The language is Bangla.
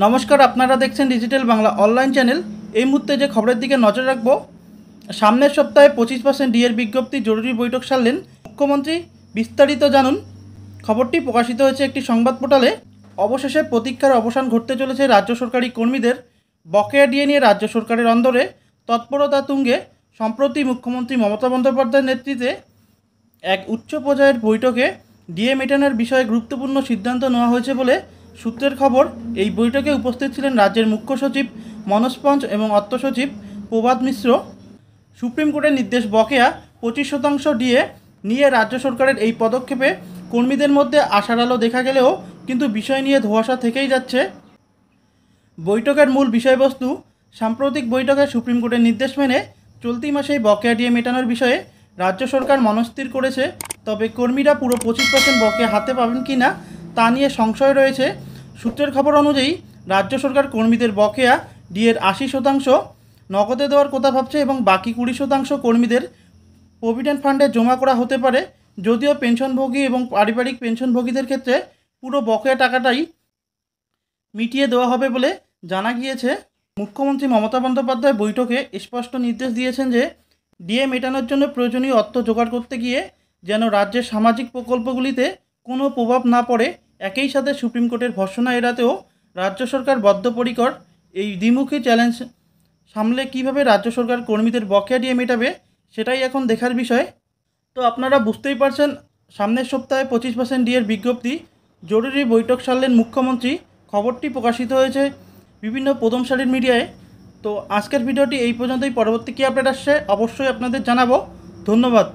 নমস্কার, আপনারা দেখছেন ডিজিটাল বাংলা অনলাইন চ্যানেল। এই মুহূর্তে যে খবরের দিকে নজর রাখবো, সামনের সপ্তাহে 25% ডিএর বিজ্ঞপ্তি, জরুরি বৈঠক সারলেন মুখ্যমন্ত্রী। বিস্তারিত জানুন। খবরটি প্রকাশিত হয়েছে একটি সংবাদ পোর্টালে। অবশেষে প্রতীক্ষার অবসান ঘটতে চলেছে রাজ্য সরকারি কর্মীদের। বকেয়া ডিএ নিয়ে রাজ্য সরকারের অন্দরে তৎপরতা তুঙ্গে। সম্প্রতি মুখ্যমন্ত্রী মমতা বন্দ্যোপাধ্যায়ের নেতৃত্বে এক উচ্চ পর্যায়ের বৈঠকে ডিএ মেটানোর বিষয়ে গুরুত্বপূর্ণ সিদ্ধান্ত নেওয়া হয়েছে বলে সূত্রের খবর। এই বৈঠকে উপস্থিত ছিলেন রাজ্যের মুখ্য সচিব মনোজ পঞ্চ এবং অর্থ সচিব প্রভাত মিশ্র। সুপ্রিম কোর্টের নির্দেশ, বকেয়া 25% ডিএ নিয়ে রাজ্য সরকারের এই পদক্ষেপে কর্মীদের মধ্যে আশার আলো দেখা গেলেও কিন্তু বিষয় নিয়ে ধোঁয়াশা থেকেই যাচ্ছে। বৈঠকের মূল বিষয়বস্তু, সাম্প্রতিক বৈঠকে সুপ্রিম কোর্টের নির্দেশ মেনে চলতি মাসেই বকেয়া ডিএ মেটানোর বিষয়ে রাজ্য সরকার মনস্থির করেছে। তবে কর্মীরা পুরো 25% বকেয়া হাতে পাবেন কি না তা নিয়ে সংশয় রয়েছে। সূত্রের খবর অনুযায়ী রাজ্য সরকার কর্মীদের বকেয়া ডিএর 80% নগদে দেওয়ার কথা ভাবছে এবং বাকি 20% কর্মীদের প্রভিডেন্ট ফান্ডে জমা করা হতে পারে। যদিও পেনশনভোগী এবং পারিবারিক পেনশনভোগীদের ক্ষেত্রে পুরো বকেয়া টাকাটাই মিটিয়ে দেওয়া হবে বলে জানা গিয়েছে। মুখ্যমন্ত্রী মমতা বন্দ্যোপাধ্যায় বৈঠকে স্পষ্ট নির্দেশ দিয়েছেন যে ডিএ মেটানোর জন্য প্রয়োজনীয় অর্থ জোগাড় করতে গিয়ে যেন রাজ্যের সামাজিক প্রকল্পগুলিতে কোনো প্রভাব না পড়ে। একই সাথে সুপ্রিম কোর্টের ভর্ৎসনা এড়াতেও রাজ্য সরকার বদ্ধপরিকর। এই দ্বিমুখী চ্যালেঞ্জ সামলে কিভাবে রাজ্য সরকার কর্মীদের বকেয়া ডিএ মেটাবে সেটাই এখন দেখার বিষয়। তো আপনারা বুঝতেই পারছেন, সামনের সপ্তাহে 25% ডিএর বিজ্ঞপ্তি, জরুরি বৈঠক সারলেন মুখ্যমন্ত্রী। খবরটি প্রকাশিত হয়েছে বিভিন্ন প্রথম সারির মিডিয়ায়। তো আজকের ভিডিওটি এই পর্যন্তই। পরবর্তী কী আপডেট আসছে অবশ্যই আপনাদের জানাবো। ধন্যবাদ।